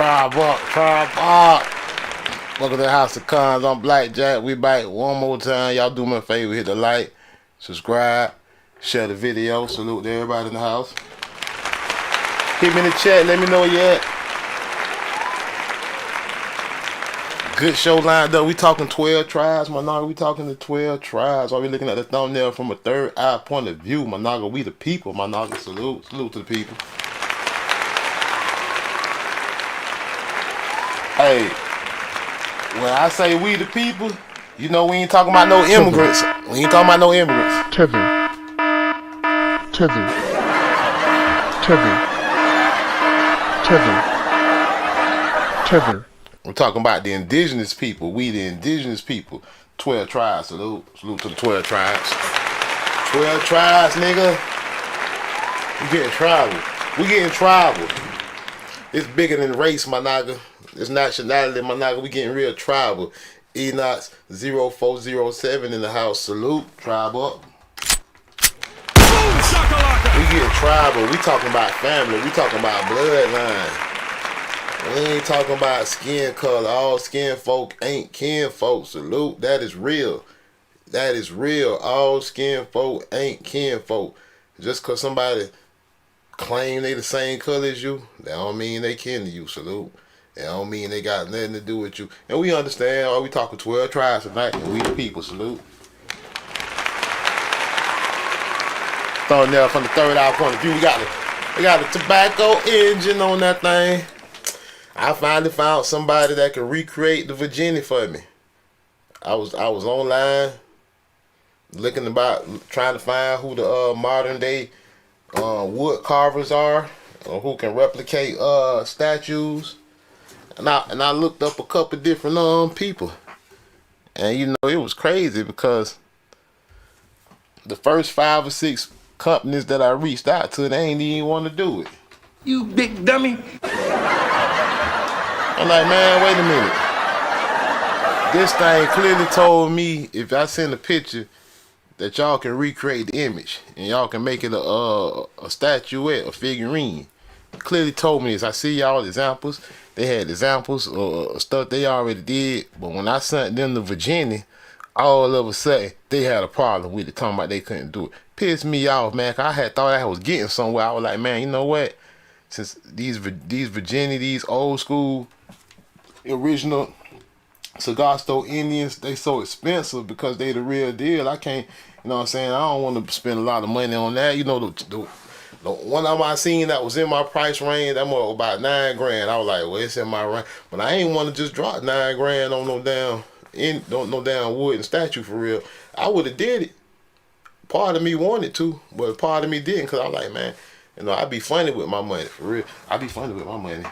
Tribe up, tribe up. Welcome to the House of Cons. I'm Blackjack. We back one more time. Y'all do me a favor, hit the like, subscribe, share the video. Salute to everybody in the house. Hit me in the chat, let me know you at. Good show lined up. We talking 12 tribes, my nigga. We talking the 12 tribes. Are we looking at the thumbnail from a third eye point of view, my nigga? We the people, my nigga. Salute. Salute to the people. Hey, when I say we the people, you know we ain't talking about no immigrants. We ain't talking about no immigrants. Tether. We're talking about the indigenous people. We the indigenous people. 12 tribes. Salute. Salute to the 12 tribes. 12 tribes, nigga. We getting tribal. We getting tribal. It's bigger than race, my nigga. It's nationality, my nigga. We getting real tribal. Enox 0407 in the house. Salute. Tribe up. We getting tribal. We talking about family. We talking about bloodline. We ain't talking about skin color. All skin folk ain't kin folk. Salute. That is real. That is real. All skin folk ain't kin folk. Just cause somebody claim they the same color as you, that don't mean they kin to you. Salute. That don't mean they got nothing to do with you. And we understand. Are we talking 12 tribes tonight? And we the people. Salute. Throwing there from the third eye point of view. We got the tobacco engine on that thing. I finally found somebody that could recreate the Virginia for me. I was online looking about trying to find who the modern day wood carvers are, or who can replicate statues. And I looked up a couple different people. And you know, it was crazy because the first 5 or 6 companies that I reached out to, they ain't even want to do it. You big dummy. I'm like, man, wait a minute. This thing clearly told me if I send a picture that y'all can recreate the image and y'all can make it a statuette, a figurine. It clearly told me this. I see y'all examples. They had examples of stuff they already did, but when I sent them to Virginia, all of a sudden they had a problem with it, talking about they couldn't do it. Pissed me off, man, cause I had thought I was getting somewhere. I was like, man, you know what? Since these Virginia, these old school original cigar store Indians, they so expensive because they the real deal. I can't, you know what I'm saying? I don't want to spend a lot of money on that. You know, the one of them I seen that was in my price range, that was about $9 grand. I was like, well, it's in my range, but I ain't want to just drop $9 grand on no damn wood and statue for real. I would have did it. Part of me wanted to, but part of me didn't, because I was like, man, you know, I be funny with my money, for real. I be funny with my money.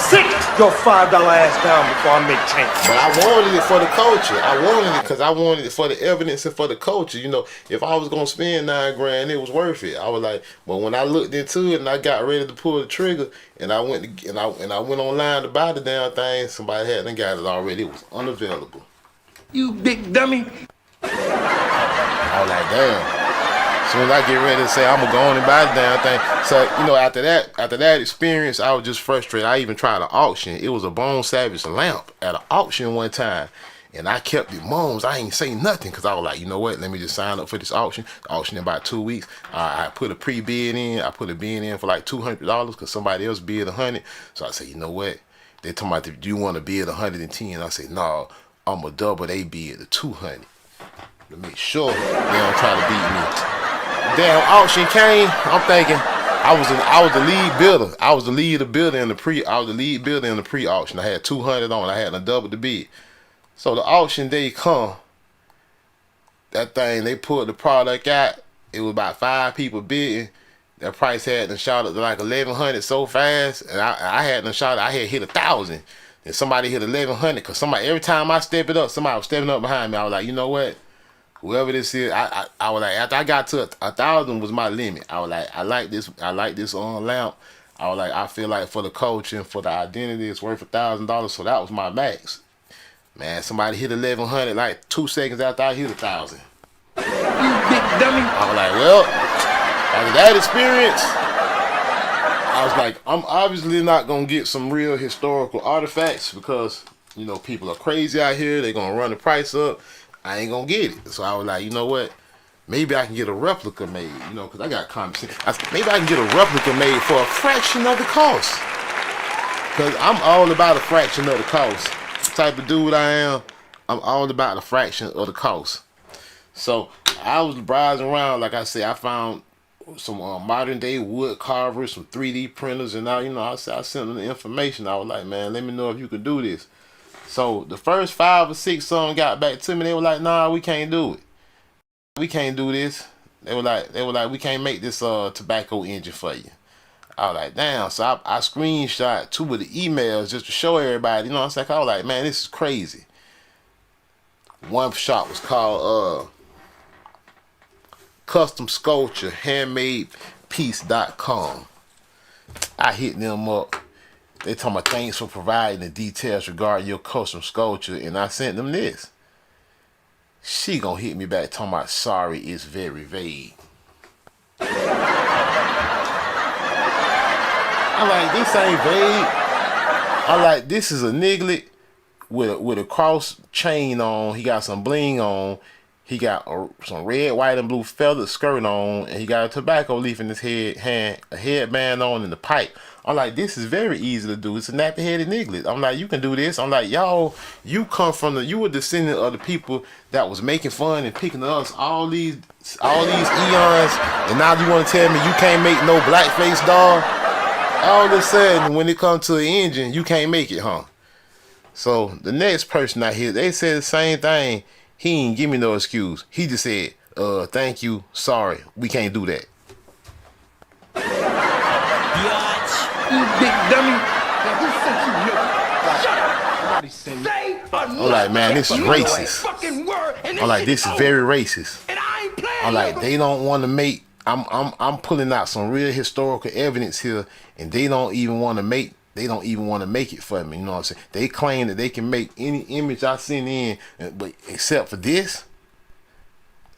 Sit your $5 ass down before I make change. But I wanted it for the culture. I wanted it because I wanted it for the evidence and for the culture. You know, if I was going to spend $9 grand, it was worth it. I was like, but when I looked into it and I got ready to pull the trigger and I went online to buy the damn thing, somebody hadn't got it already. It was unavailable. You big dummy. I was like, damn. As soon as I get ready to say I'm gonna go on and buy the damn thing, so you know, after that experience, I was just frustrated. I even tried an auction. It was a Bone Savage lamp at an auction one time, and I kept it mums. I ain't say nothing because I was like, you know what? Let me just sign up for this auction. The auction in about 2 weeks. I put a pre-bid in. I put a bid in for like $200 because somebody else bid $100. So I said, you know what? They told me, do you want to bid 110? I said, no, I'm gonna double they bid to 200 to make sure they don't try to beat me. Damn auction came. I'm thinking I was the lead builder. I was the lead builder in the pre-auction. I had 200 on. I had to double the bid. So the auction day come. That thing, they pulled the product out. It was about 5 people bidding. That price had shot up to like 1,100 so fast, and I had hit 1,000. And somebody hit 1,100 because somebody, every time I step it up, somebody was stepping up behind me. I was like, you know what? Whoever this is, I was like, after I got to 1,000 was my limit. I was like, I like this lamp. I was like, I feel like for the culture and for the identity, it's worth $1,000. So that was my max. Man, somebody hit 1,100 like 2 seconds after I hit 1,000. You big dummy. I was like, well, after that experience, I was like, I'm obviously not gonna get some real historical artifacts because people are crazy out here. They're gonna run the price up. I ain't gonna get it. So I was like, you know what? Maybe I can get a replica made. Because I got common sense. Maybe I can get a replica made for a fraction of the cost. Because I'm all about a fraction of the cost. The type of dude I am, I'm all about a fraction of the cost. So I was browsing around. Like I said, I found some modern day wood carvers, some 3D printers, and I sent them the information. I was like, man, let me know if you can do this. So the first 5 or 6 of them got back to me. They were like, nah, we can't do it. We can't do this. They were like, we can't make this tobacco engine for you. I was like, damn. So I screenshot 2 of the emails just to show everybody. I was like, man, this is crazy. One shop was called Custom Sculpture HandmadePiece.com. I hit them up. They talking about thanks for providing the details regarding your custom sculpture, and I sent them this. She gonna hit me back talking about sorry, it's very vague. I'm like, this ain't vague. I'm like, this is a niglet with a cross chain on. He got some bling on. He got some red, white, and blue feathered skirt on, and he got a tobacco leaf in his a headband on, and the pipe. I'm like, this is very easy to do. It's a nappy-headed niglet. I'm like, you can do this. I'm like, y'all, you were descendant of the people that was making fun and picking us all these eons, and now you want to tell me you can't make no blackface dog? All of a sudden, when it comes to the engine, you can't make it, huh? So the next person I hear, they said the same thing. He ain't give me no excuse. He just said, thank you, sorry, we can't do that. You big dummy. Now, who sent you here? Shut up. I'm like, man, this is racist. I'm like, this is very racist. I'm like, they don't want to make. I'm pulling out some real historical evidence here, and they don't even want to make. They don't even want to make it for me. You know what I'm saying? They claim that they can make any image I send in, but except for this.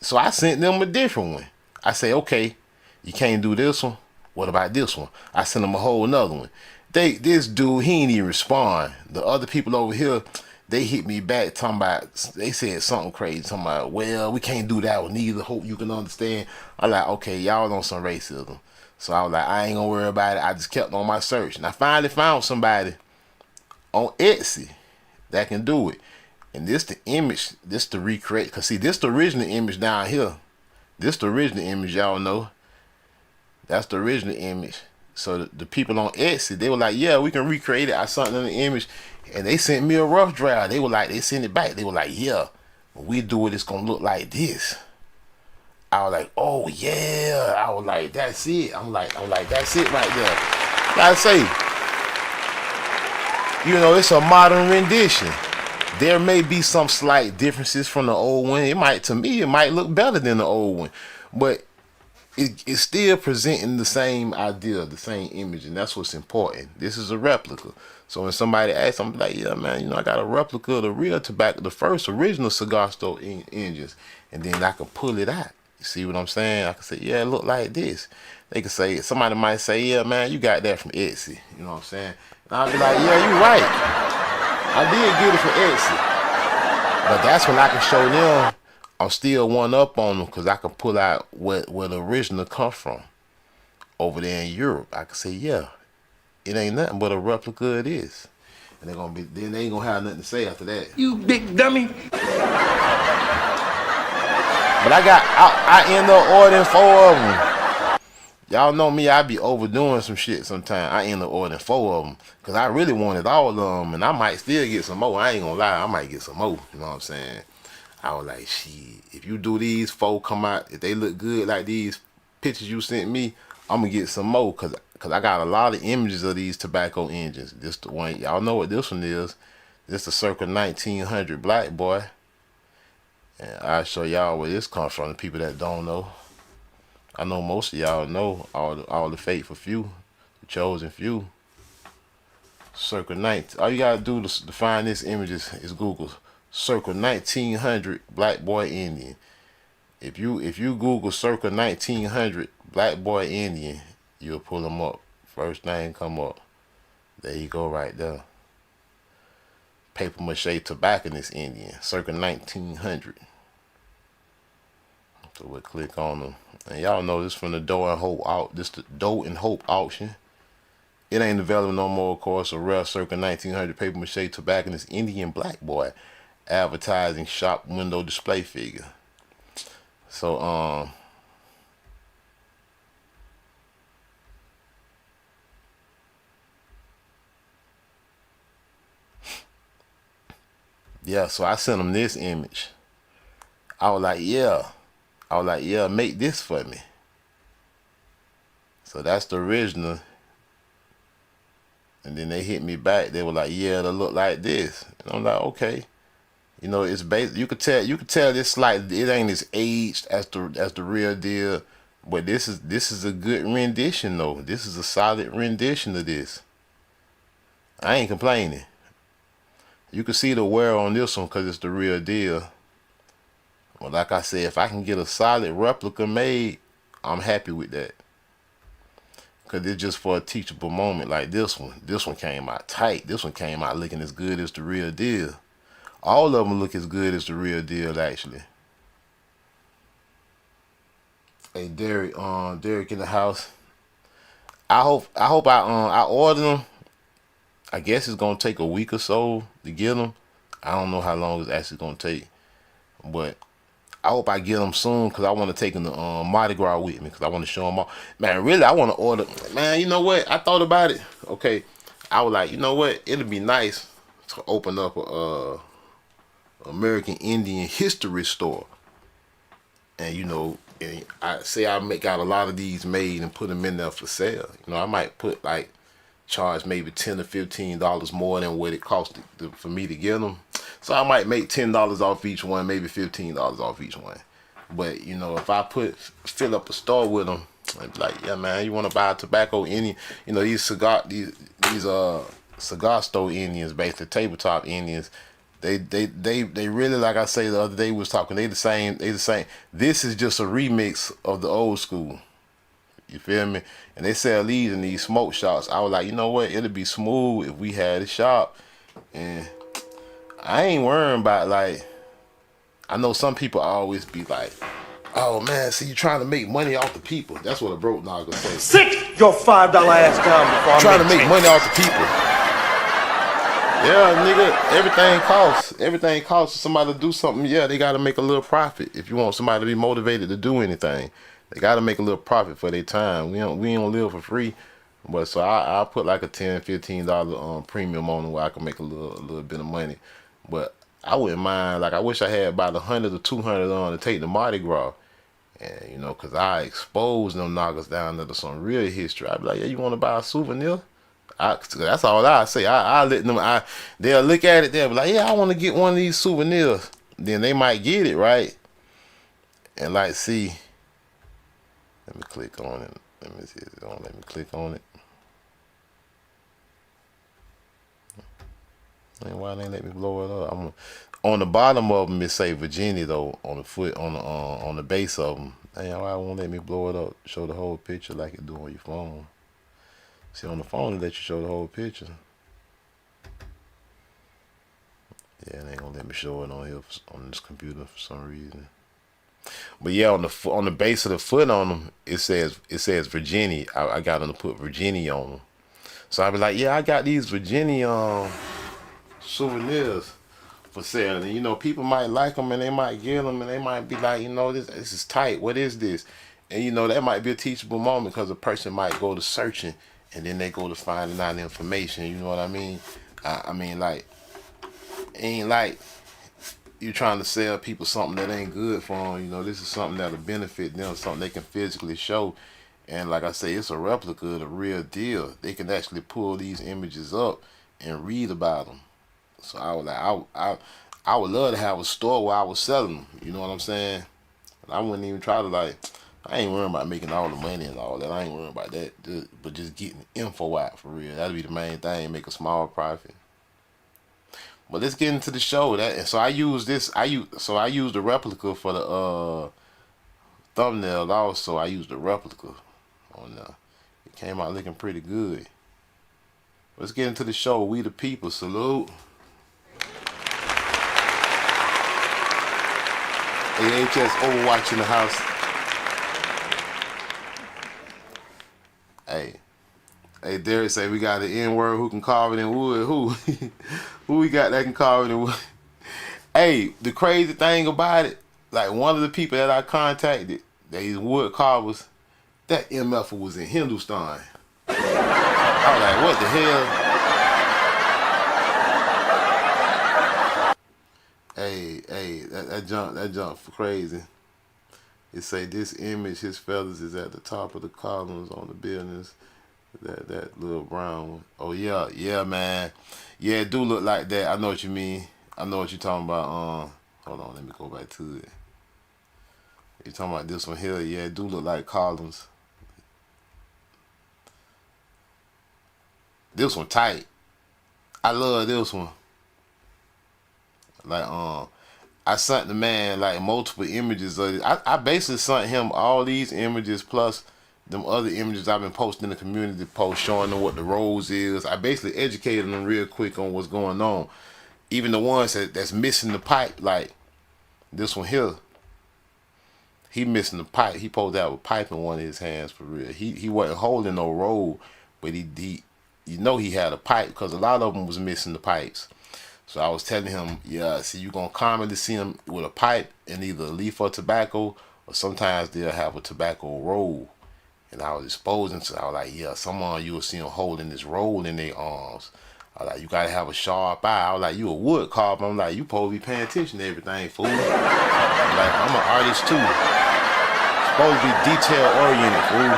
So I sent them a different one. I say, okay, you can't do this one. What about this one? I sent them a whole another one. This dude, he ain't even respond. The other people over here, they hit me back talking about, they said something crazy, talking about, well, we can't do that one either. Hope you can understand. I'm like, okay, y'all on some racism. So I was like, I ain't gonna worry about it. I just kept on my search. And I finally found somebody on Etsy that can do it. And this the image, this the recreate. Because see, this the original image down here. This the original image, y'all know. That's the original image. So the people on Etsy, they were like, yeah, we can recreate it. I sent them the image. And they sent me a rough draft. They were like, they sent it back. They were like, yeah, when we do it, it's gonna look like this. I was like, oh yeah. I was like, that's it. I'm like, that's it right there. Like I say, it's a modern rendition. There may be some slight differences from the old one. To me, it might look better than the old one, but it's still presenting the same idea, the same image, and that's what's important. This is a replica. So when somebody asks, I'm like, yeah, man, I got a replica of the real tobacco, the first original cigar store engines, and then I can pull it out. You see what I'm saying? I can say, yeah, it look like this. They can say, somebody might say, yeah, man, you got that from Etsy. You know what I'm saying? And I'll be like, yeah, you're right. I did get it from Etsy. But that's when I can show them I'm still one up on them, because I can pull out where the original come from over there in Europe. I can say, yeah, it ain't nothing but a replica it is. And they ain't gonna have nothing to say after that. You big dummy. But I end up ordering 4 of them. Y'all know me, I be overdoing some shit sometimes. I end up ordering 4 of them because I really wanted all of them, and I might still get some more. I ain't gonna lie, I might get some more. You know what I'm saying? I was like, shit, if you do these 4 come out, if they look good like these pictures you sent me, I'm gonna get some more because I got a lot of images of these tobacco engines. This the one, y'all know what this one is. This the circa 1900 Black Boy. And I'll show y'all where this comes from, the people that don't know. I know most of y'all know, all the faithful few, the chosen few. Circa 19, all you gotta do to find this image is Google circa 1900 Black Boy Indian. If you Google circa 1900 Black Boy Indian, you'll pull them up First thing come up. There you go right there. Paper mache tobacconist Indian, circa 1900. So we'll click on them. And y'all know this from the Doe and Hope out. This the Doe and Hope auction. It ain't available no more, of course. A rare circa 1900 paper mache tobacconist Indian black boy advertising shop window display figure. So yeah, so I sent him this image. I was like, yeah, make this for me. So that's the original. And then they hit me back. They were like, yeah, it'll look like this. And I'm like, okay. You know, it's based. You could tell this like it ain't as aged as the real deal. But this is a good rendition though. This is a solid rendition of this. I ain't complaining. You can see the wear on this one because it's the real deal. Well, like I said, if I can get a solid replica made, I'm happy with that. Because it's just for a teachable moment like this one. This one came out tight. This one came out looking as good as the real deal. All of them look as good as the real deal, actually. Hey, Derek in the house. I hope I order them. I guess it's gonna take a week or so to get them. I don't know how long it's actually gonna take, but I hope I get them soon because I want to take them to Mardi Gras with me because I want to show them all. Man, really, I want to order. Man, you know what? I thought about it. Okay, I was like, you know what? It'd be nice to open up a American Indian history store, and you know, and I got a lot of these made and put them in there for sale. You know, I might put like charge maybe $10 or $15 more than what it cost for me to get them. So I might make $10 off each one, maybe $15 off each one. But you know, if I fill up a store with them, I'd be like, yeah, man, you want to buy tobacco Indian? You know, these cigar store Indians, basically tabletop Indians. They really, like I say the other day we was talking. They the same. This is just a remix of the old school. You feel me? And they sell these in these smoke shops. I was like, you know what? It'd be smooth if we had a shop. And I ain't worrying about like. I know some people always be like, oh man, see you trying to make money off the people. That's what a broke nigga say. Sit your $5 ass down before I'm trying to make money off the people. Yeah, nigga, everything costs for somebody to do something. Yeah, they gotta make a little profit. If you want somebody to be motivated to do anything, they gotta make a little profit for their time. We don't live for free. But so I'll put like a $10, $15 premium on it where I can make a little bit of money. But I wouldn't mind, like I wish I had about 100 or 200 on to take the Mardi Gras. And you know, cause I expose them knockers down to some real history. I'd be like, yeah, you wanna buy a souvenir? That's all I say. I let them. They'll look at it. They'll be like, "Yeah, I want to get one of these souvenirs." Then they might get it right, and like, see. Let me click on it. Let me see. It don't let me click on it. And why they let me blow it up? On the bottom of them it say Virginia though. On the foot, on the base of them. Damn, why won't let me blow it up? Show the whole picture like it do on your phone. See, on the phone, it let you show the whole picture. Yeah, it ain't gonna let me show it on here on this computer for some reason. But yeah, on the base of the foot on them, it says Virginia. I got them to put Virginia on them. So I be like, yeah, I got these Virginia souvenirs for sale. And you know, people might like them and they might get them and they might be like, you know, this is tight. What is this? And you know, that might be a teachable moment because a person might go to searching. And then they go to finding out information, you know what I mean? I mean, like, it ain't like you trying to sell people something that ain't good for them. You know, this is something that'll benefit them, something they can physically show. And like I say, it's a replica of the real deal. They can actually pull these images up and read about them. So I was like, I would love to have a store where I was selling them. You know what I'm saying? And I wouldn't even try to like. I ain't worrying about making all the money and all that. I ain't worrying about that. But just getting info out for real. That'd be the main thing. Make a small profit. But let's get into the show. So I use the replica for the thumbnail. Also, I use the replica on there. Came out looking pretty good. Let's get into the show. We the people. Salute. AHS Overwatch in the house. Hey, Derek say we got the N-word who can carve it in wood. Who? Who we got that can carve it in wood? Hey, the crazy thing about it, like one of the people that I contacted, these wood carvers, that MF was in Hindustan. I was like, what the hell? Hey, that jump crazy. It say this image, his feathers is at the top of the columns on the buildings. That little brown one. Oh yeah, man. Yeah, it do look like that. I know what you mean. I know what you're talking about. Hold on, let me go back to it. You're talking about this one here. Yeah, it do look like columns. This one tight. I love this one. Like I sent the man like multiple images of it. I basically sent him all these images plus them other images I've been posting in the community post showing them what the roles is. I basically educated them real quick on what's going on. Even the ones that's missing the pipe, like this one here. He missing the pipe. He supposed to have a pipe in one of his hands for real. He wasn't holding no roll, but he you know he had a pipe because a lot of them was missing the pipes. So I was telling him, yeah, see, you're going to commonly see them with a pipe and either a leaf or tobacco, or sometimes they'll have a tobacco roll. And I was exposing, so I was like, yeah, someone you will see them holding this roll in their arms. I was like, you got to have a sharp eye. I was like, you a wood carver. I'm like, you supposed to be paying attention to everything, fool. I'm like, I'm an artist too. Supposed to be detail oriented, fool.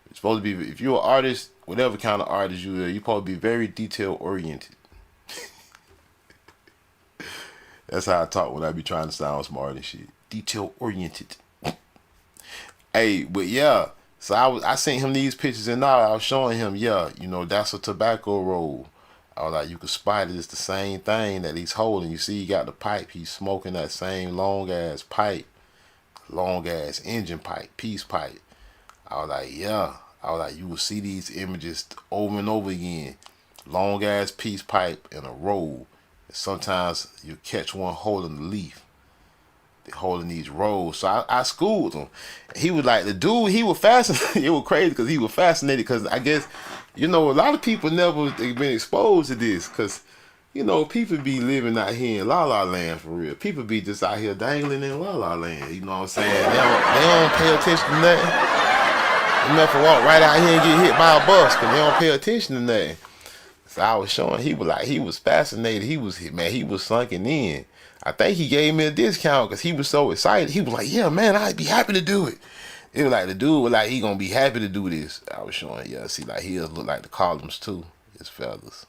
You're supposed to be, if you're an artist, whatever kind of artist you are, you're supposed to be very detail oriented. That's how I talk when I be trying to sound smart and shit. Detail oriented. Hey, but yeah. So I sent him these pictures and now I was showing him, yeah, you know, that's a tobacco roll. I was like, you can spot it. It's the same thing that he's holding. You see, he got the pipe. He's smoking that same long ass pipe, long ass engine pipe, peace pipe. I was like, yeah. I was like, you will see these images over and over again. Long ass peace pipe and a roll. Sometimes you catch one holding the leaf. They're holding these rolls. So I schooled him. He was like, the dude, he was fascinated. It was crazy because he was fascinated because I guess, you know, a lot of people never been exposed to this because, you know, people be living out here in La La Land for real. People be just out here dangling in La La Land. You know what I'm saying? They don't pay attention to nothing. They never walk right out here and get hit by a bus because they don't pay attention to nothing. So I was showing, he was fascinated. He was sunken in. I think he gave me a discount because he was so excited. He was like, yeah, man, I'd be happy to do it. It was like the dude was like, he gonna be happy to do this. I was showing, yeah, see, like his look like the columns too, his feathers.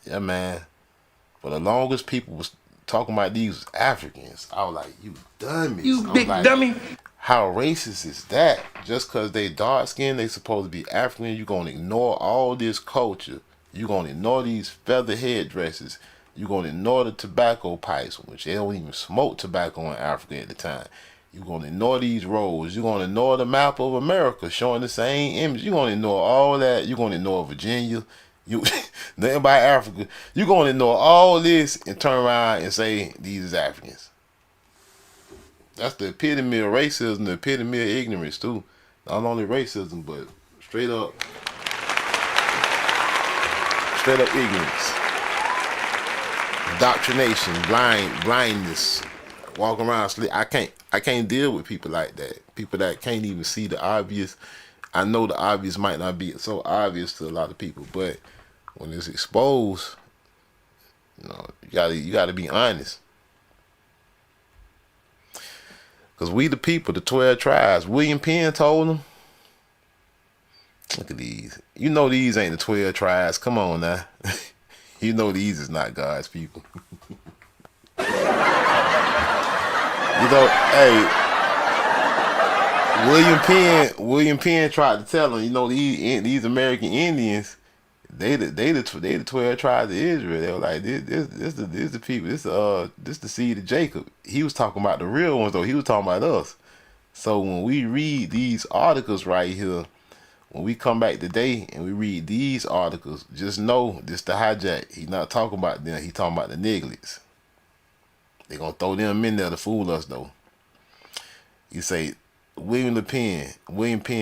Yeah, man. For the longest, people was talking about these Africans. I was like, you dummies. You big dummy. How racist is that? Just because they dark skinned, they supposed to be African, you going to ignore all this culture. You going to ignore these feather headdresses. You going to ignore the tobacco pipes, which they don't even smoke tobacco in Africa at the time. You going to ignore these rolls. You going to ignore the map of America showing the same image. You going to ignore all that. You going to ignore Virginia. You nothing about Africa. You going to ignore all this and turn around and say these is Africans. That's the epitome of racism, the epitome of ignorance too. Not only racism, but straight up ignorance, indoctrination, blindness, walking around sleep. I can't deal with people like that. People that can't even see the obvious. I know the obvious might not be so obvious to a lot of people, but when it's exposed, you know, you gotta be honest. Because we the people, the 12 tribes. William Penn told them. Look at these. You know these ain't the 12 tribes. Come on now. You know these is not God's people. You know, hey, William Penn tried to tell them, you know, these American Indians, they the 12 tribes of Israel. They were like, this the people, this the seed of Jacob. He was talking about the real ones though. He was talking about us. So when we read these articles right here, when we come back today and we read these articles, just know this the hijack. He's not talking about them. He talking about the nigglets. They gonna throw them in there to fool us though. You say William Penn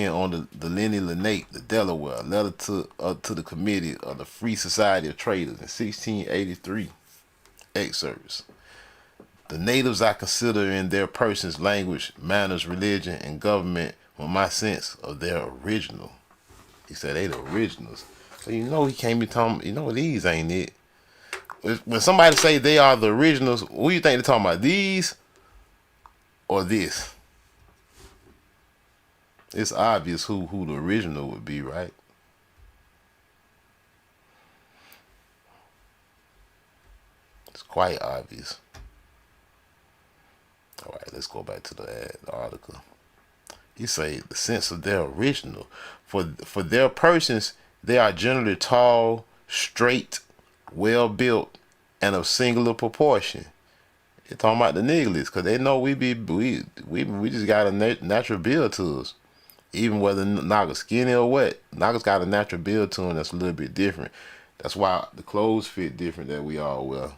on the Lenny Lenape, the Delaware, letter to the committee of the Free Society of Traders in 1683. Excerpts. The natives I consider in their persons, language, manners, religion, and government with my sense of their original. He said they the originals. So you know he can't be talking, you know these ain't it. When somebody say they are the originals, what do you think they're talking about? These or this? It's obvious who the original would be, right? It's quite obvious. All right, let's go back to the article. You say the sense of their original. For their persons, they are generally tall, straight, well built, and of singular proportion. They're talking about the niggas, cause they know we just got a natural build to us. Even whether Naga skinny or what, Naga's got a natural build to them that's a little bit different. That's why the clothes fit different that we all wear.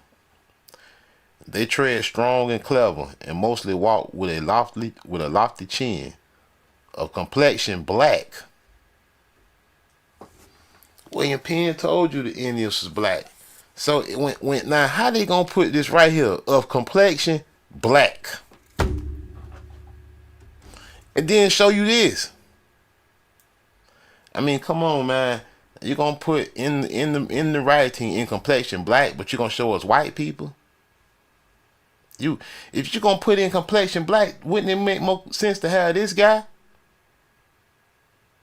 They tread strong and clever, and mostly walk with a lofty chin, of complexion black. William Penn told you the Indians was black. So it went now how they gonna put this right here? Of complexion black. And then show you this. I mean, come on, man. You're gonna put in the writing in complexion black, but you're gonna show us white people? If you're gonna put in complexion black, wouldn't it make more sense to have this guy?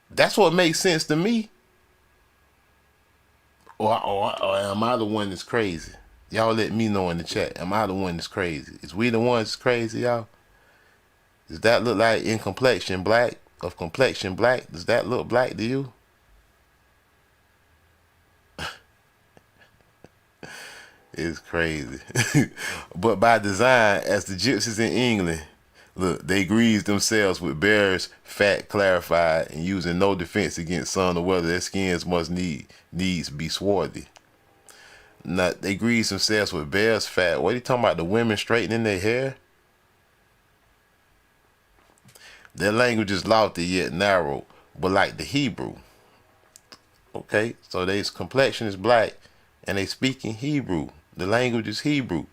That's what makes sense to me. Or am I the one that's crazy? Y'all let me know in the chat. Am I the one that's crazy? Is we the ones that's crazy, y'all? Does that look like in complexion black? Of complexion black? Does that look black to you? It's crazy. But by design, as the gypsies in England, look, they greased themselves with bear's fat clarified and using no defense against sun or weather. Their skins must needs be swarthy. Not they grease themselves with bear's fat. What are you talking about? The women straightening their hair? Their language is lofty yet narrow, but like the Hebrew. Okay, so their complexion is black and they speak in Hebrew. The language is Hebrew.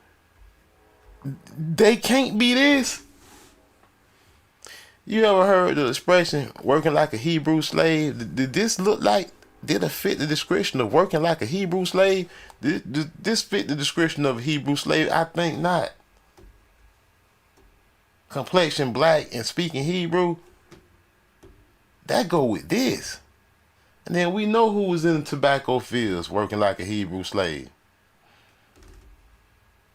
They can't be this. You ever heard the expression working like a Hebrew slave? Did this look like, did it fit the description of working like a Hebrew slave? Did this fit the description of a Hebrew slave? I think not. Complexion black and speaking Hebrew, that go with this. And then we know who was in the tobacco fields working like a Hebrew slave.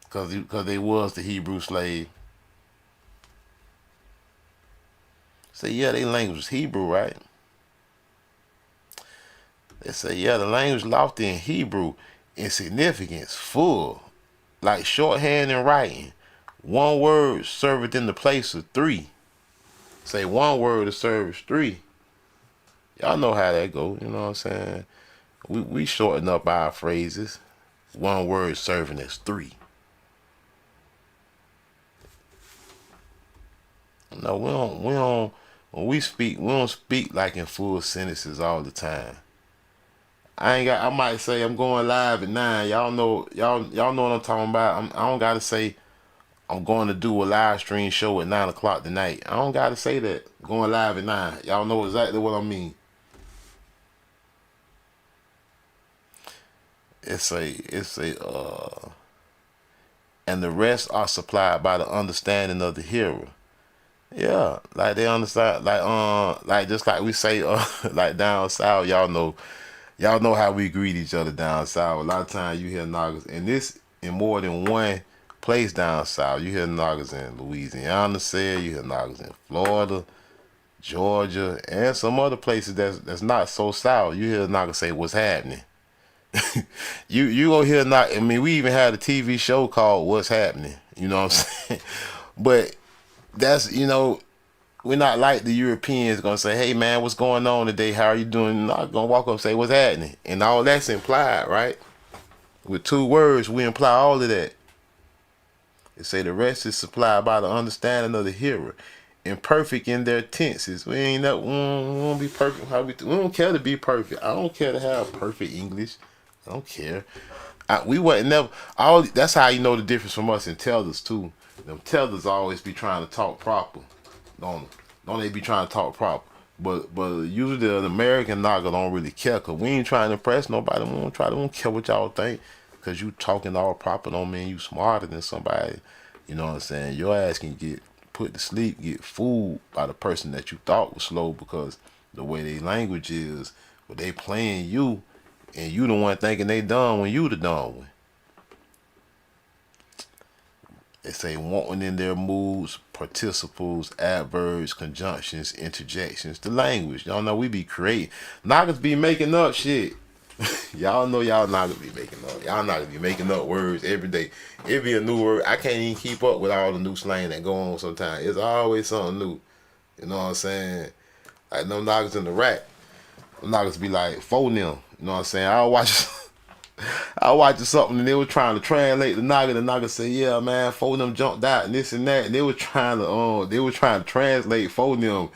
Because they was the Hebrew slave. Say, yeah, their language was Hebrew, right? They say, yeah, the language lofty in Hebrew in significance, full, like shorthand and writing. One word serveth in the place of three. Say one word to service three. Y'all know how that go, you know what I'm saying? We shorten up our phrases. One word serving as three. No, we don't when we speak, we don't speak like in full sentences all the time. I might say I'm going live at 9. Y'all know what I'm talking about. I don't gotta say I'm going to do a live stream show at 9 o'clock tonight. I don't gotta say that. Going live at 9. Y'all know exactly what I mean. It's and the rest are supplied by the understanding of the hearer. Yeah, like they understand, like just like we say, like down south, y'all know how we greet each other down south. A lot of times you hear Nagas, and this in more than one place down south. You hear Nagas in Louisiana say, you hear Nagas in Florida, Georgia, and some other places that's not so south. You hear Nagas say, "What's happening?" you gonna hear I mean, we even had a TV show called "What's Happening." You know what I'm saying? But that's we're not like the Europeans gonna say, hey man, what's going on today? How are you doing? Not gonna walk up and say what's happening. And all that's implied, right? With 2 words, we imply all of that. They say the rest is supplied by the understanding of the hearer. Imperfect in their tenses. We ain't that we won't be perfect. We don't care to be perfect. I don't care to have perfect English. I don't care. We wasn't never all. That's how you know the difference from us and tellers too. Them tellers always be trying to talk proper. Don't they be trying to talk proper? But usually the American knocker don't really care, cause we ain't trying to impress nobody. We don't care what y'all think. Cause you talking all proper don't mean you smarter than somebody. You know what I'm saying? Your ass can get put to sleep, get fooled by the person that you thought was slow, because the way they language is, but they playing you, and you the one thinking they dumb when you the dumb one. They say wanting in their moods, participles, adverbs, conjunctions, interjections, the language. Y'all know we be creating. Knockers be making up shit. Y'all know y'all not gonna be making up. Y'all not gonna be making up words every day. It be a new word. I can't even keep up with all the new slang that go on sometimes. It's always something new. You know what I'm saying? Like them knockers in the rack. Them knockers be like phone them. You know what I'm saying? I watched something and they were trying to translate the knocker. The knocker said, "Yeah, man, phone them jumped out and this and that." And they were trying to translate phone them.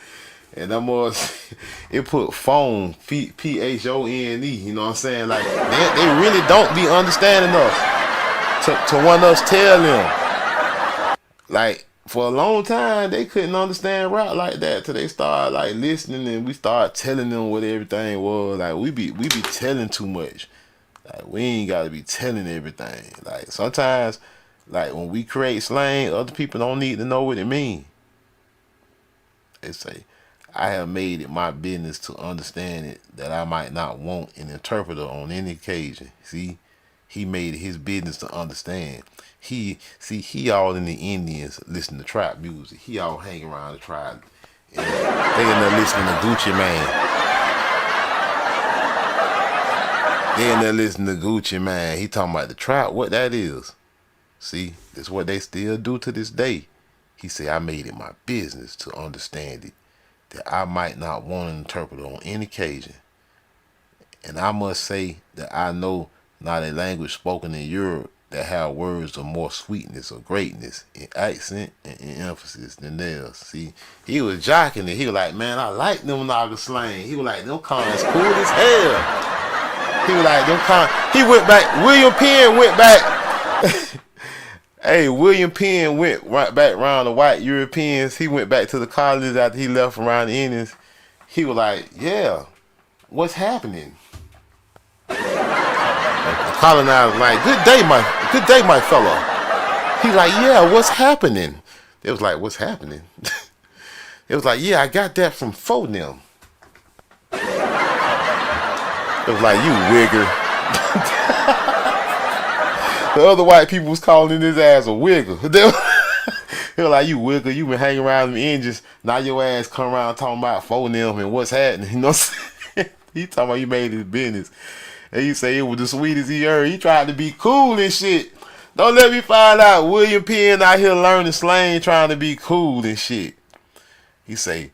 And that was, it put phone, Phone. You know what I'm saying? Like, they really don't be understanding us to want us tell them. Like, for a long time, they couldn't understand rap like that till they started, like, listening, and we started telling them what everything was. Like, we be telling too much. Like, we ain't got to be telling everything. Like, sometimes, like, when we create slang, other people don't need to know what it means. They say, I have made it my business to understand it, that I might not want an interpreter on any occasion. See, he made it his business to understand. He all in the Indians listen to trap music. He all hang around the tribe. And they in there listening to Gucci Mane. They in there listening to Gucci Mane. He talking about the trap, what that is. See, that's what they still do to this day. He said, I made it my business to understand it, that I might not want an interpreter on any occasion. And I must say that I know not a language spoken in Europe that have words of more sweetness or greatness in accent and in emphasis than theirs. See, he was jocking it. He was like, man, I like them Naga slang. He was like, them cons cool as hell. He was like, them cons. He went back. William Penn went back. Hey, William Penn went right back around the white Europeans. He went back to the colonies after he left around the Indians. He was like, yeah, what's happening? The colonizer was like, good day, my fellow. He like, yeah, what's happening? It was like, what's happening? It was like, yeah, I got that from Phonem. It was like, you wigger. The other white people was calling his ass a wigger. They were like, you wigger, you been hanging around them engines. Now your ass come around talking about Phonem and what's happening. You know what I'm saying? He talking about you made his business. And he say it was the sweetest he heard. He tried to be cool and shit. Don't let me find out William Penn out here learning slang trying to be cool and shit. He say,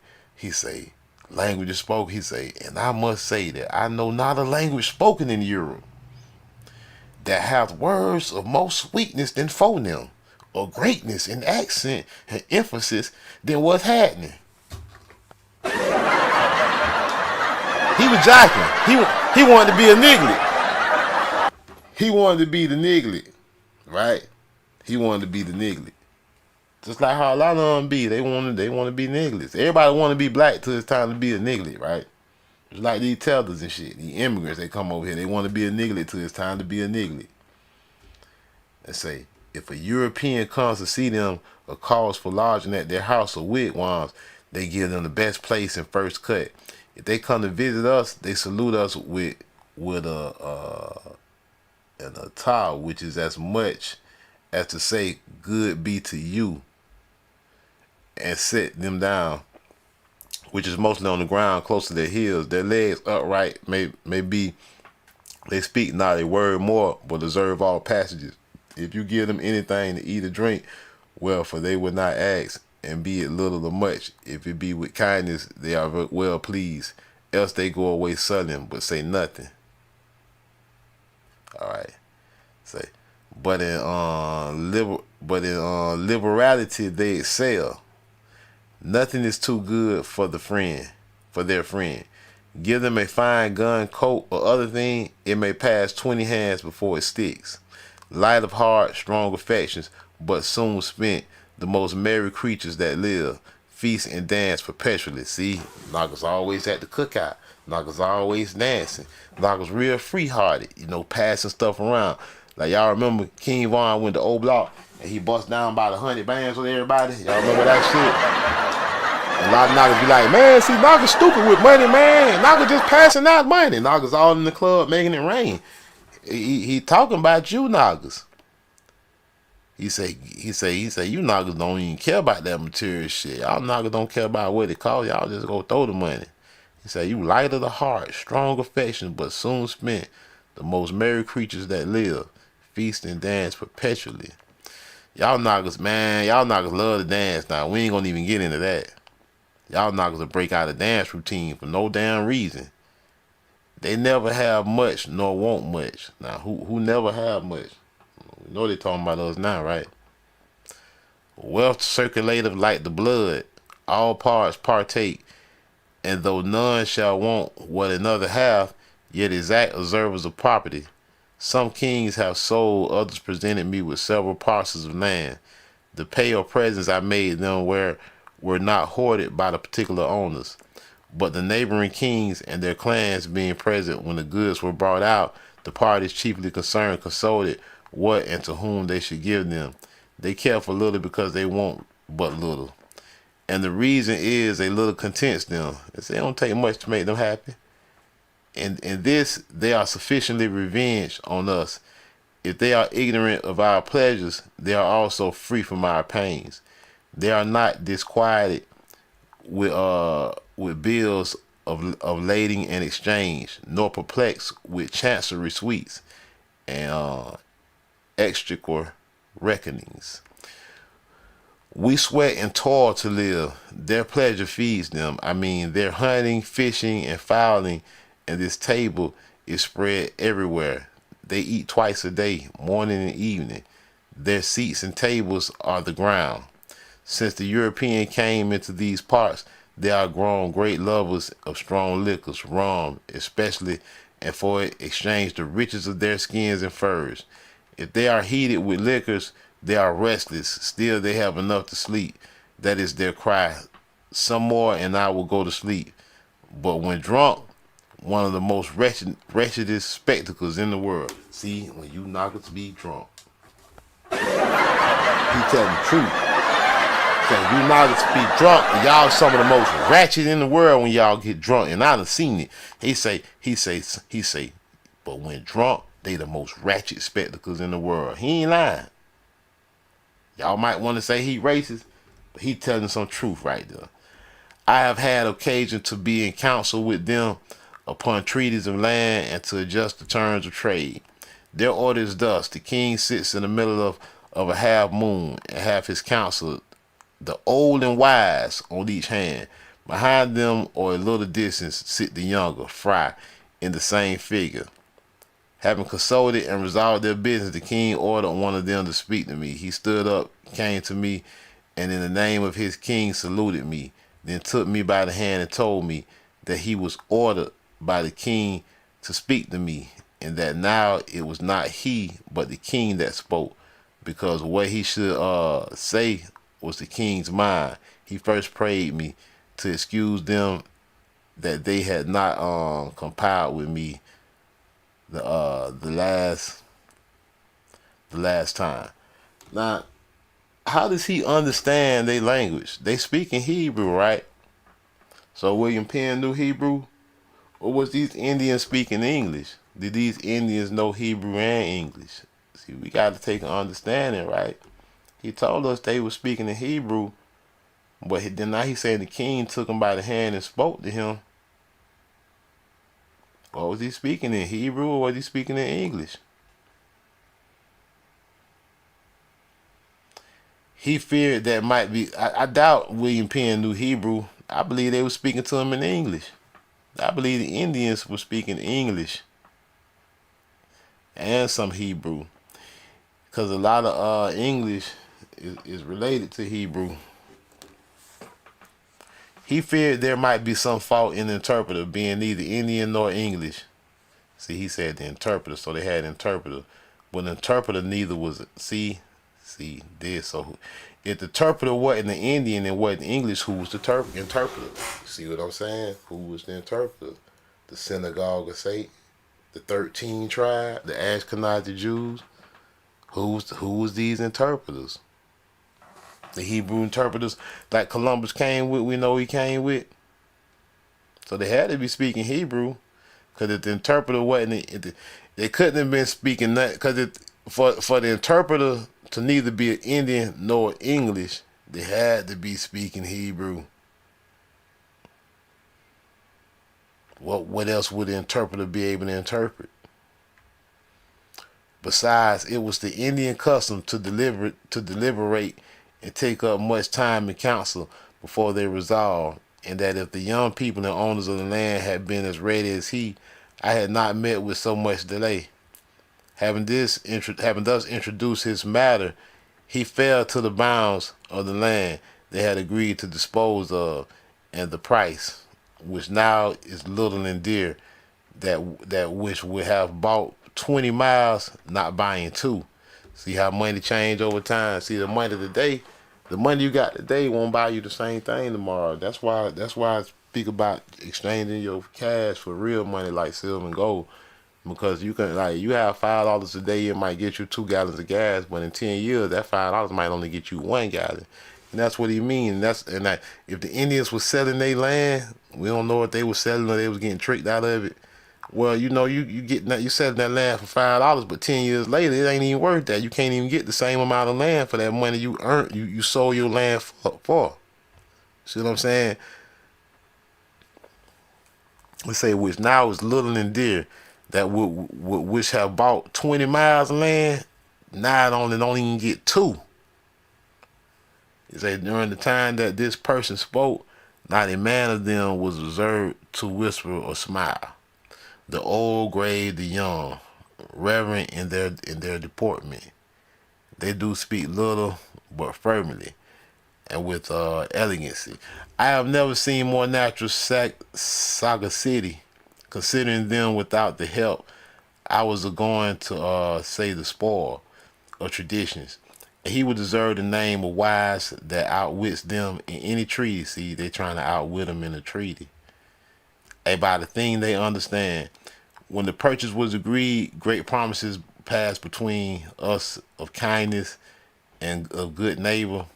language is spoken. He say, and I must say that I know not a language spoken in Europe that hath words of more sweetness than Phonem, or greatness in accent and emphasis than what's happening. He was jocking. He wanted to be a niglet. He wanted to be the niglet, right? He wanted to be the niglet. Just like how a lot of them be. They want to be nigglets. Everybody want to be black till it's time to be a niglet, right? It's like these tellers and shit. The immigrants, they come over here. They want to be a niglet till it's time to be a niglet. They say, if a European comes to see them or calls for lodging at their house or wigwams, they give them the best place and first cut. If they come to visit us, they salute us with an atah, which is as much as to say, good be to you, and sit them down, which is mostly on the ground close to their heels, their legs upright, may be they speak not a word more, but observe all passages. If you give them anything to eat or drink, well, for they would not ask, and be it little or much. If it be with kindness, they are well pleased. Else they go away sullen, but say nothing. All right. Say, but in liberality they excel. Nothing is too good for their friend. Give them a fine gun, coat, or other thing, it may pass 20 hands before it sticks. Light of heart, strong affections, but soon spent, the most merry creatures that live, feast and dance perpetually. See, knockers always at the cookout. Knockers always dancing. Knockers real free-hearted, passing stuff around. Like y'all remember King Von went to O Block and he bust down about 100 bands with everybody? Y'all remember that shit? A lot of knockers be like, man, see, knockers stupid with money, man. Knockers just passing out money. Knockers all in the club making it rain. He talking about you knockers. He say, you knockers don't even care about that material shit. Y'all knockers don't care about what it costs. Y'all just go throw the money. He say, you light of the heart, strong affection, but soon spent, the most merry creatures that live, feast and dance perpetually. Y'all knockers, man, y'all knockers love to dance. Now, we ain't gonna even get into that. Y'all knockers will break out a dance routine for no damn reason. They never have much nor want much. Now, who never have much? You know they talking about us now, right? Wealth circulative like the blood. All parts partake. And though none shall want what another hath, yet exact observers of property. Some kings have sold, others presented me with several parcels of land. The pay or presents I made them were not hoarded by the particular owners. But the neighboring kings and their clans being present when the goods were brought out, the parties chiefly concerned consulted what and to whom they should give them. They care for little because they want but little. And the reason is a little contents them. It don't take much to make them happy. And in this, they are sufficiently revenged on us. If they are ignorant of our pleasures, they are also free from our pains. They are not disquieted with bills of lading and exchange, nor perplexed with chancery sweets and exchequer reckonings. We sweat and toil to live. Their pleasure feeds them. I mean, they're hunting, fishing, and fowling, and this table is spread everywhere. They eat twice a day, morning and evening. Their seats and tables are the ground. Since the European came into these parts, they are grown great lovers of strong liquors, rum especially, and for it exchange the riches of their skins and furs. If they are heated with liquors, they are restless. Still they have enough to sleep. That is their cry. Some more and I will go to sleep. But when drunk, one of the most wretchedest spectacles in the world. See, when you knockers be drunk. He telling the truth. Saying you knockers be drunk and y'all some of the most ratchet in the world when y'all get drunk. And I done seen it. He say, but when drunk, they the most ratchet spectacles in the world. He ain't lying. Y'all might want to say he racist, but he telling some truth right there. I have had occasion to be in council with them upon treaties of land and to adjust the terms of trade. Their order is thus: the king sits in the middle of a half moon and have his council, the old and wise, on each hand. Behind them or a little distance sit the younger, fry, in the same figure. Having consulted and resolved their business, the king ordered one of them to speak to me. He stood up, came to me, and in the name of his king saluted me, then took me by the hand and told me that he was ordered by the king to speak to me, and that now it was not he but the king that spoke, because what he should say was the king's mind. He first prayed me to excuse them that they had not compiled with me the last time. Now, how does he understand their language? They speak in Hebrew, right? So William Penn knew Hebrew, or was these Indians speaking English? Did these Indians know Hebrew and English? See, we got to take an understanding, right? He told us they were speaking in Hebrew, but then now he's saying the king took him by the hand and spoke to him. Or was he speaking in Hebrew or was he speaking in English? He feared that might be. I doubt William Penn knew Hebrew. I believe they were speaking to him in English. I believe the Indians were speaking English and some Hebrew, because a lot of English is related to Hebrew. He feared there might be some fault in the interpreter being neither Indian nor English. See, he said the interpreter, so they had an interpreter. But the interpreter neither was. See, this. So if the interpreter wasn't the Indian and wasn't English, who was the interpreter? See what I'm saying? Who was the interpreter? The synagogue of Satan, the 13 tribe, the Ashkenazi Jews. Who was these interpreters? The Hebrew interpreters like Columbus came with, we know he came with. So they had to be speaking Hebrew, because if the interpreter wasn't, they couldn't have been speaking that, because for the interpreter to neither be an Indian nor English, they had to be speaking Hebrew. What else would the interpreter be able to interpret? Besides, it was the Indian custom to deliberate and take up much time in council before they resolved, and that if the young people and owners of the land had been as ready as he, I had not met with so much delay. Having thus introduced his matter, he fell to the bounds of the land they had agreed to dispose of, and the price, which now is little and dear, that which would have bought 20 miles, not buying 2. See how money change over time. See, the money today, the money you got today won't buy you the same thing tomorrow. That's why I speak about exchanging your cash for real money like silver and gold. Because you can, like, you have $5 a day, it might get you 2 gallons of gas, but in 10 years that $5 might only get you 1 gallon. And that's what he means. If the Indians were selling their land, we don't know if they were selling or they was getting tricked out of it. Well, you selling that land for $5, but 10 years later it ain't even worth that. You can't even get the same amount of land for that money you earned. You sold your land for. See what I'm saying? Let's say which now is little and dear, that which have bought 20 miles of land, now it only don't even get 2. It say during the time that this person spoke, not a man of them was observed to whisper or smile. The old grave the young, reverent in their deportment. They do speak little but firmly and with elegancy. I have never seen more natural sagacity, considering them without the help I was going to say the spoil of traditions. And he would deserve the name of wise that outwits them in any treaty. See, they trying to outwit them in a treaty. By the thing they understand. When the purchase was agreed, great promises passed between us of kindness and of good neighborhood,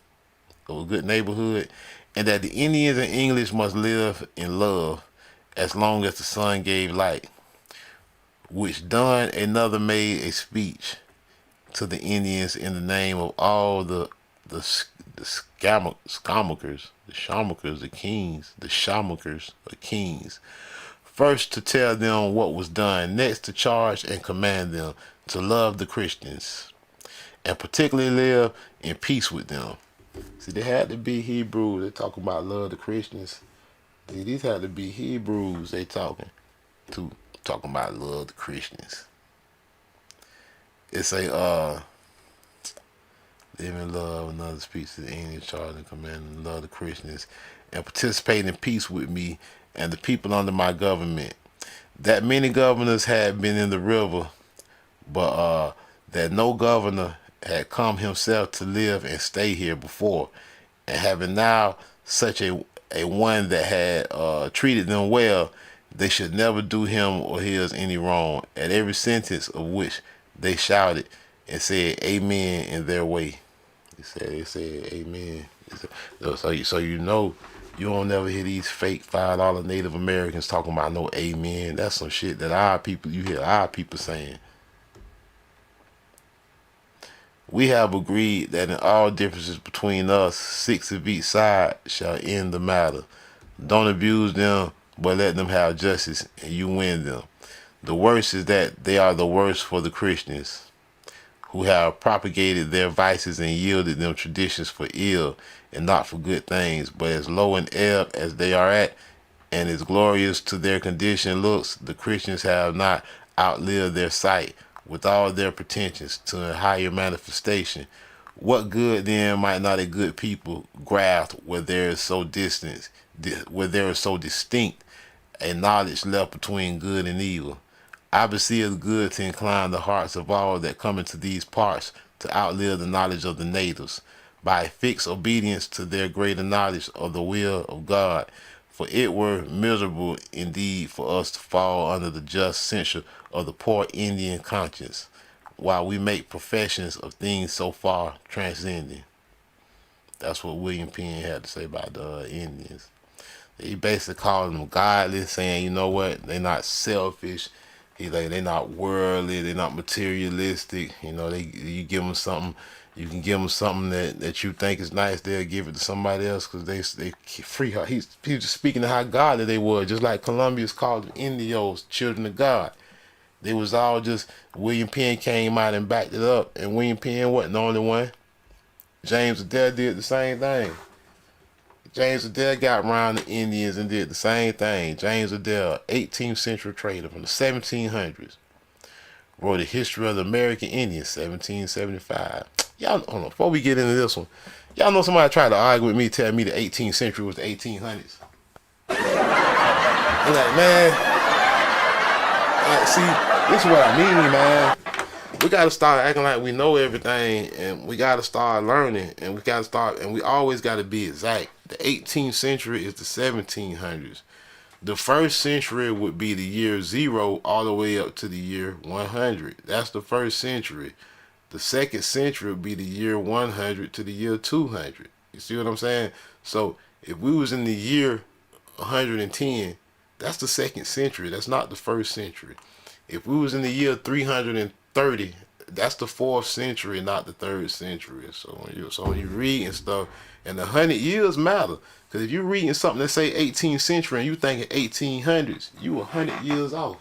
and that the Indians and English must live in love as long as the sun gave light. Which done, another made a speech to the Indians in the name of all the Shamakers, the kings. First to tell them what was done, next to charge and command them to love the Christians, and particularly live in peace with them. See, they had to be Hebrew. They talking about love the Christians. These had to be Hebrews they talking about love the Christians. It's a live in love, another speech to the Indian charge and command and love the Christians, and participate in peace with me and the people under my government. That many governors had been in the river, but that no governor had come himself to live and stay here before, and having now such a one that had treated them well, they should never do him or his any wrong. At every sentence of which they shouted and said amen in their way. They said amen. So you know, you don't never hear these fake $5 Native Americans talking about no amen. That's some shit that you hear our people saying. We have agreed that in all differences between us, 6 of each side shall end the matter. Don't abuse them, but let them have justice, and you win them. The worst is that they are the worst for the Christians, who have propagated their vices and yielded them traditions for ill and not for good things. But as low in ebb as they are at, and as glorious to their condition looks, the Christians have not outlived their sight with all their pretensions to a higher manifestation. What good then might not a good people grasp where there is so distant, where there is so distinct a knowledge left between good and evil? I beseech good to incline the hearts of all that come into these parts to outlive the knowledge of the natives, by fixed obedience to their greater knowledge of the will of God. For it were miserable indeed for us to fall under the just censure of the poor Indian conscience, while we make professions of things so far transcending. That's what William Penn had to say about the Indians. He basically called them godly, saying, you know what, they're not selfish. He's like, they're not worldly, they're not materialistic. You know, you give them something, you can give them something that you think is nice, they'll give it to somebody else because they free. He was just speaking to how godly they were, just like Columbus called them Indios, children of God. They was all just, William Penn came out and backed it up, and William Penn wasn't the only one. James Adair did the same thing. James Adair got around the Indians and did the same thing. James Adair, 18th century trader from the 1700s, wrote a history of the American Indians, 1775. Y'all, hold on, before we get into this one, y'all know somebody tried to argue with me, tell me the 18th century was the 1800s. I'm like, man, see, this is what I mean, man. We gotta start acting like we know everything, and we gotta start learning, and we always gotta be exact. The 18th century is the 1700s. The first century would be the year 0 all the way up to the year 100. That's the first century. The second century would be the year 100 to the year 200. You see what I'm saying? So if we was in the year 110, that's the second century. That's not the first century. If we was in the year 330, that's the fourth century, not the third century. So when you reading stuff, and the 100 years matter, because if you're reading something that say 18th century and you thinking 1800s, you 100 years off.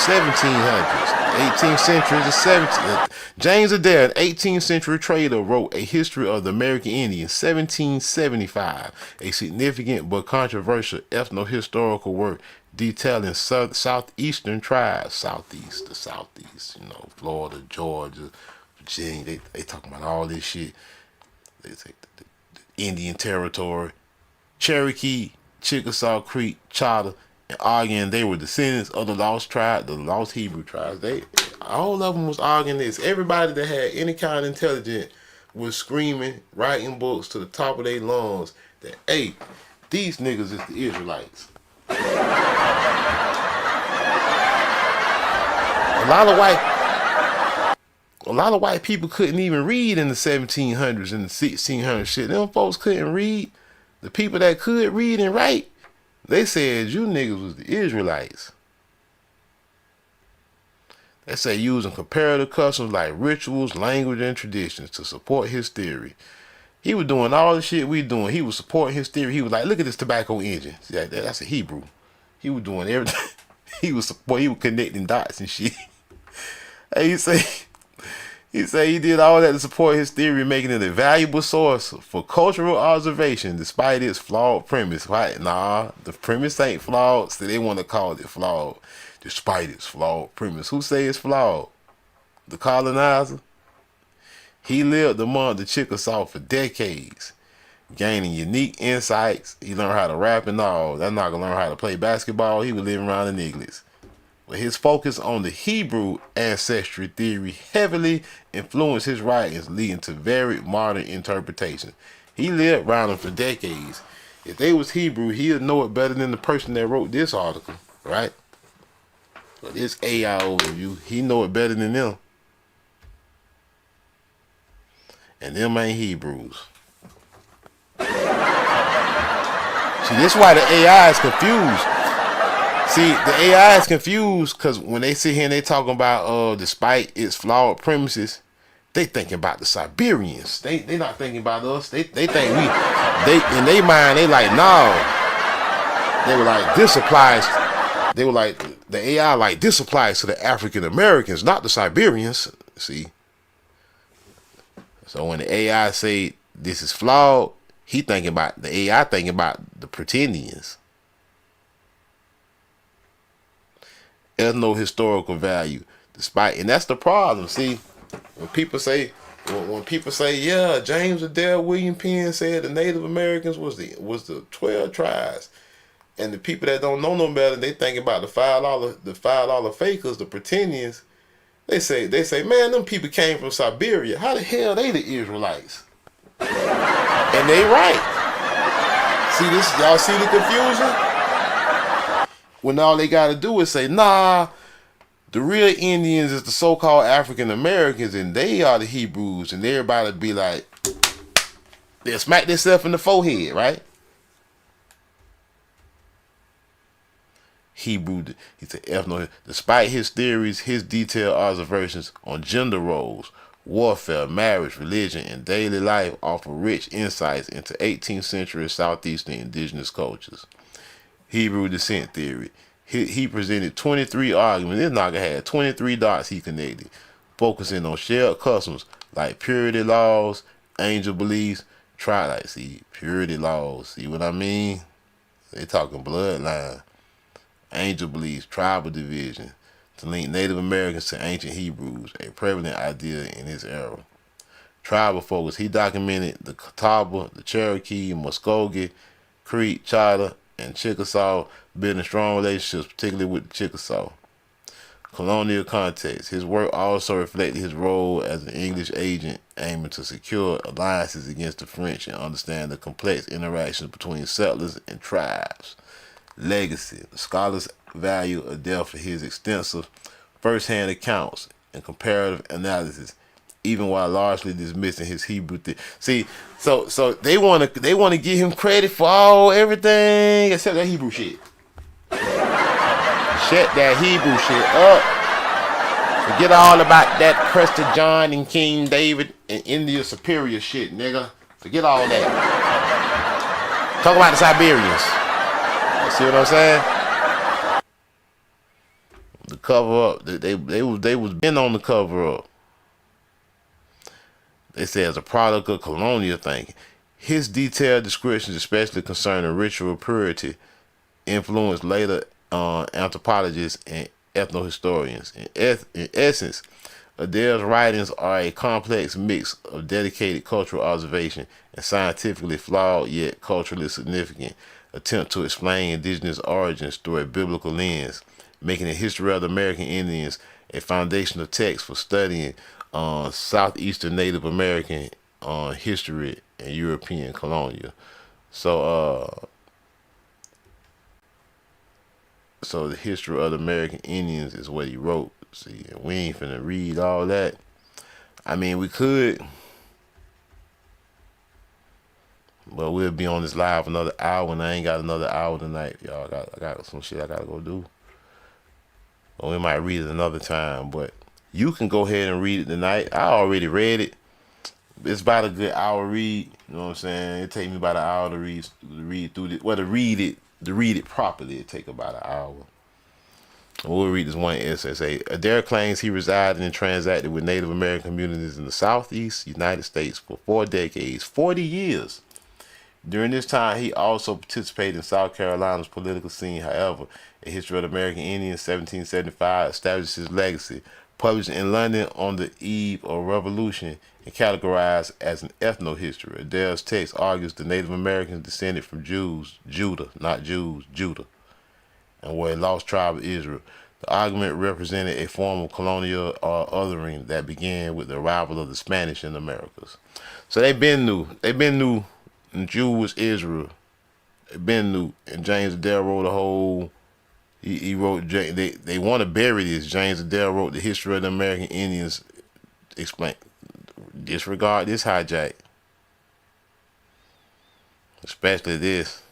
1700s, 18th century is the 17th. James Adair, an 18th century trader, wrote A History of the American Indians, 1775, a significant but controversial ethno-historical work detailing southeastern tribes, the southeast, you know, Florida, Georgia, Virginia. They talking about all this shit. They take the Indian Territory, Cherokee, Chickasaw Creek, Charter, and arguing they were descendants of the lost tribe, the lost Hebrew tribes. All of them was arguing this. Everybody that had any kind of intelligence was screaming, writing books to the top of their lungs that, hey, these niggas is the Israelites. A lot of white people couldn't even read in the 1700s and the 1600s shit. Them folks couldn't read. The people that could read and write, they said you niggas was the Israelites. They say using comparative customs like rituals, language, and traditions to support his theory. He was doing all the shit we doing. He was supporting his theory. He was like, look at this tobacco engine. See, that's a Hebrew. He was doing everything. He was connecting dots and shit. Hey, he said he did all that to support his theory, making it a valuable source for cultural observation, despite its flawed premise. Right? Nah, the premise ain't flawed, so they want to call it flawed, despite its flawed premise. Who say it's flawed? The colonizer? He lived among the Chickasaw for decades, gaining unique insights. He learned how to rap and all. That not gonna learn how to play basketball. He was living around the niggas. But his focus on the Hebrew ancestry theory heavily influenced his writings, leading to varied modern interpretations. He lived around them for decades. If they was Hebrew, he'd know it better than the person that wrote this article, right? But this AI overview, he know it better than them. And them ain't Hebrews. See, this is why the AI is confused. See, the AI is confused because when they sit here and they talking about despite its flawed premises, they thinking about the Siberians. They not thinking about us. They think they in their mind they like, no. They were like, this applies. They were like, the AI like this applies to the African Americans, not the Siberians. See, so when the AI say this is flawed, the AI thinking about the pretendians. Ethno-historical value, and that's the problem. See, when people say, yeah, James Adair William Penn said the Native Americans was the 12 tribes, and the people that don't know no better, they think about the $5 fakers, the pretendians. They say, man, them people came from Siberia. How the hell they the Israelites? And they right. See this? Y'all see the confusion? When all they got to do is say, nah, the real Indians is the so-called African Americans, and they are the Hebrews, and everybody be like, they'll smack themselves in the forehead, right? Hebrew, he's an ethno. Despite his theories, his detailed observations on gender roles, warfare, marriage, religion, and daily life offer rich insights into 18th century Southeastern indigenous cultures. Hebrew descent theory. He presented 23 arguments. This nigga had 23 dots he connected, focusing on shared customs like purity laws, angel beliefs, purity laws. See what I mean? They talking bloodline. Angel beliefs, tribal division, to link Native Americans to ancient Hebrews, a prevalent idea in his era. Tribal focus. He documented the Catawba, the Cherokee, Muskogee, Creek, Choctaw, and Chickasaw, building strong relationships, particularly with the Chickasaw. Colonial context. His work also reflected his role as an English agent aiming to secure alliances against the French and understand the complex interactions between settlers and tribes. Legacy. The scholars value Adair for his extensive first-hand accounts and comparative analysis, even while largely dismissing his Hebrew See, so they wanna give him credit for everything except that Hebrew shit. Shut that Hebrew shit up. Forget all about that Prester John and King David and India Superior shit, nigga. Forget all that. Talk about the Siberians. See what I'm saying? The cover up, they was been on the cover up. They say as a product of colonial thinking. His detailed descriptions, especially concerning ritual purity, influenced later anthropologists and ethnohistorians. In essence, Adair's writings are a complex mix of dedicated cultural observation and scientifically flawed yet culturally significant attempt to explain indigenous origins through a biblical lens, making the history of the American Indians a foundational text for studying Southeastern Native American history and European colonial. So the history of the American Indians is what he wrote. See, we ain't finna read all that. I mean, we could, but we'll be on this live another hour, and I ain't got another hour tonight, y'all. I got some shit I gotta go do. Or we might read it another time, but you can go ahead and read it tonight. I already read it. It's about a good hour read. You know what I'm saying? It take me about an hour to read through it. Well, to read it properly, it take about an hour. We'll read this one essay. Say, Adair claims he resided and transacted with Native American communities in the Southeast United States for 4 decades, 40 years. During this time, he also participated in South Carolina's political scene. However, A History of the American Indians, 1775, established his legacy. Published in London on the eve of revolution and categorized as an ethno-history. Adair's text argues the Native Americans descended from Judah, and were a lost tribe of Israel. The argument represented a form of colonial othering that began with the arrival of the Spanish in the Americas. So they been new in Jewish Israel. They been new. And James Adair wrote a whole. He wrote. They want to bury this. James Adair wrote the history of the American Indians. Explain. Disregard this hijack. Especially this.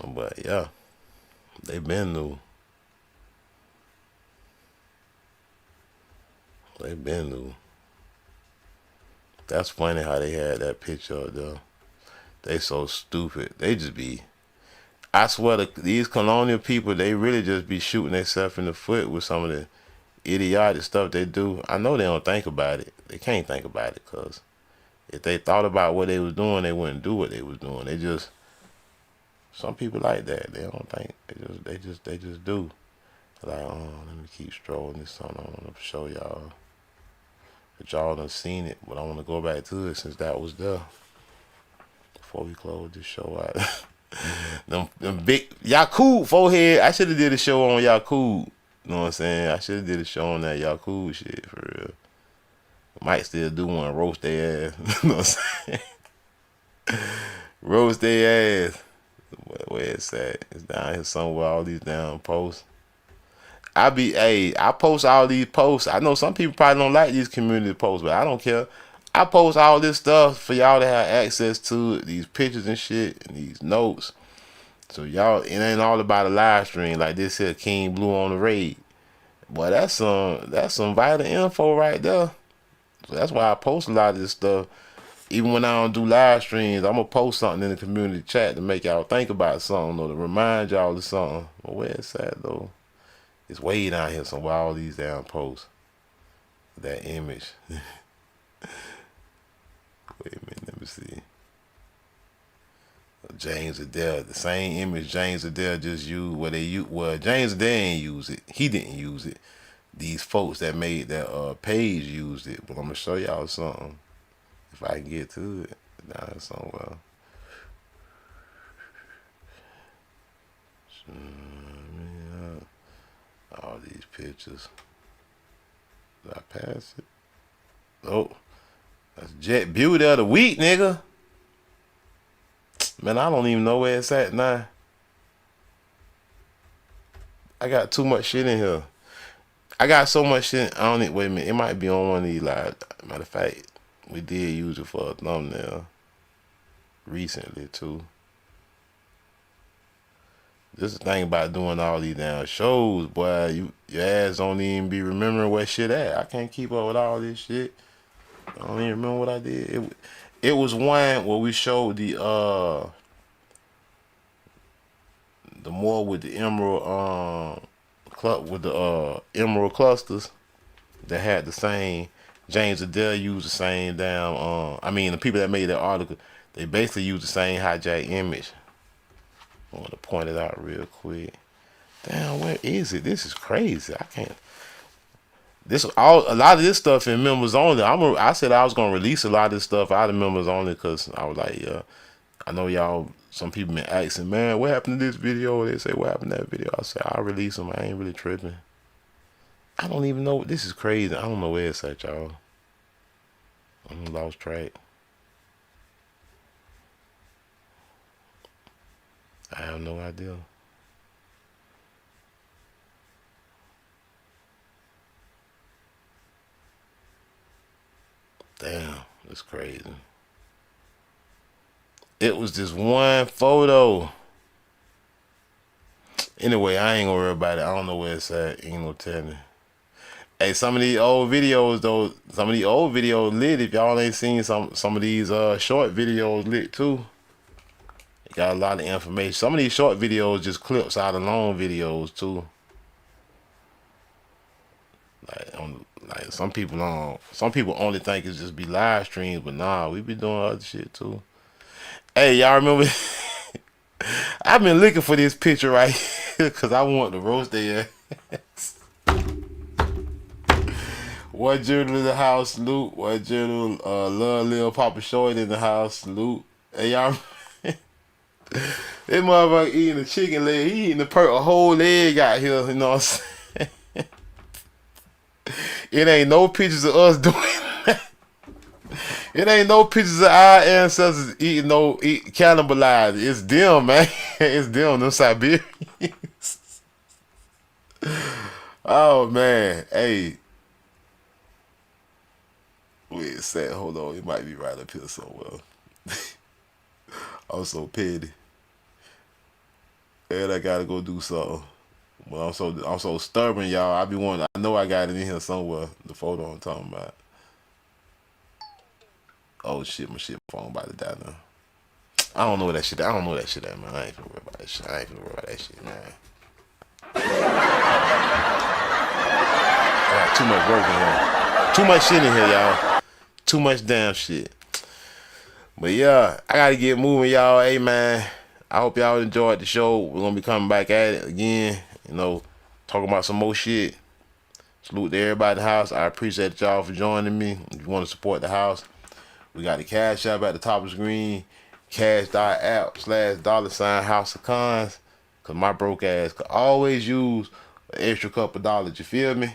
But yeah, they been new. They been new. That's funny how they had that picture up there. They so stupid. They just be. I swear these colonial people, they really just be shooting themselves in the foot with some of the idiotic stuff they do. I know they don't think about it. They can't think about it because if they thought about what they was doing, they wouldn't do what they was doing. They just, some people like that. They don't think. They just do. Like, oh, let me keep strolling this song. I want to show y'all. But y'all done seen it, but I want to go back to it since that was there. Before we close this show out. them big Yakub forehead. I should have did a show on Yakub. You know what I'm saying? I should have did a show on that Yakub shit for real. Might still do one, roast their ass. You know what I'm saying? Roast their ass. Where it's at? It's down here somewhere, all these damn posts. I post all these posts. I know some people probably don't like these community posts, but I don't care. I post all this stuff for y'all to have access to it, these pictures and shit, and these notes. So y'all, it ain't all about a live stream like this here King Blue on the raid. Boy, that's some vital info right there. So that's why I post a lot of this stuff. Even when I don't do live streams, I'm gonna post something in the community chat to make y'all think about something or to remind y'all of something. But where it's at though? It's way down here somewhere, all these damn posts. That image. Wait a minute, let me see. James Adair, the same image James Adair just used. Well, James Adair ain't use it. He didn't use it. These folks that made that page used it. But I'm gonna show y'all something if I can get to it down here somewhere. All these pictures. Did I pass it? Oh, that's Jet Beauty of the week, nigga. Man, I don't even know where it's at now. I got too much shit in here. I got so much shit. I don't need. Wait a minute. It might be on one of these live. Matter of fact, we did use it for a thumbnail recently too. This is the thing about doing all these damn shows, boy. Your ass don't even be remembering where shit at. I can't keep up with all this shit. I don't even remember what I did. It was one where we showed the more with the emerald emerald clusters that had the same. James Adair used the same damn. I mean, the people that made that article, they basically used the same hijack image. I want to point it out real quick. Damn, where is it? This is crazy. I can't. A lot of this stuff in members only. I said I was gonna release a lot of this stuff out of members only because I was like, yeah, I know y'all. Some people been asking, man, what happened to this video? They say, what happened to that video? I said, I'll release them. I ain't really tripping. I don't even know. This is crazy. I don't know where it's at, y'all. I'm lost track. I have no idea. Damn, it's crazy. It was this one photo. Anyway, I ain't gonna worry about it. I don't know where it's at. Ain't no telling. Hey, some of these old videos though, lit. If y'all ain't seen some of these short videos lit too. It got a lot of information. Some of these short videos just clips out of long videos too. Like some people only think it's just be live streams, but nah, we be doing other shit too. Hey, y'all remember? I've been looking for this picture right here because I want to roast their ass. What journal in the house, salute. What journal, love Lil Papa Short in the house, salute. Hey, y'all. This motherfucker eating a chicken leg. He eating a whole leg out here, you know what I'm saying? It ain't no pictures of us doing that. It ain't no pictures of our ancestors eating cannibalized. It's them, man. It's them Siberians. Oh, man. Hey. Wait a second. Hold on. It might be right up here somewhere. I'm so petty. And I gotta go do something. Well, I'm so stubborn, y'all. I know I got it in here somewhere. The photo I'm talking about. Oh shit, my phone about to die now. I don't know what that shit. I don't know that shit, man. I ain't finna worry about that shit. I ain't finna worry about that shit, man. I got too much work in here. Too much shit in here, y'all. Too much damn shit. But yeah, I gotta get moving, y'all. Hey, man, I hope y'all enjoyed the show. We're gonna be coming back at it again. You know, talking about some more shit. Salute to everybody in the house. I appreciate y'all for joining me. If you want to support the house, we got the Cash App at the top of the screen. Cash.app/$ House of Cons. Cause my broke ass could always use an extra couple dollars. You feel me?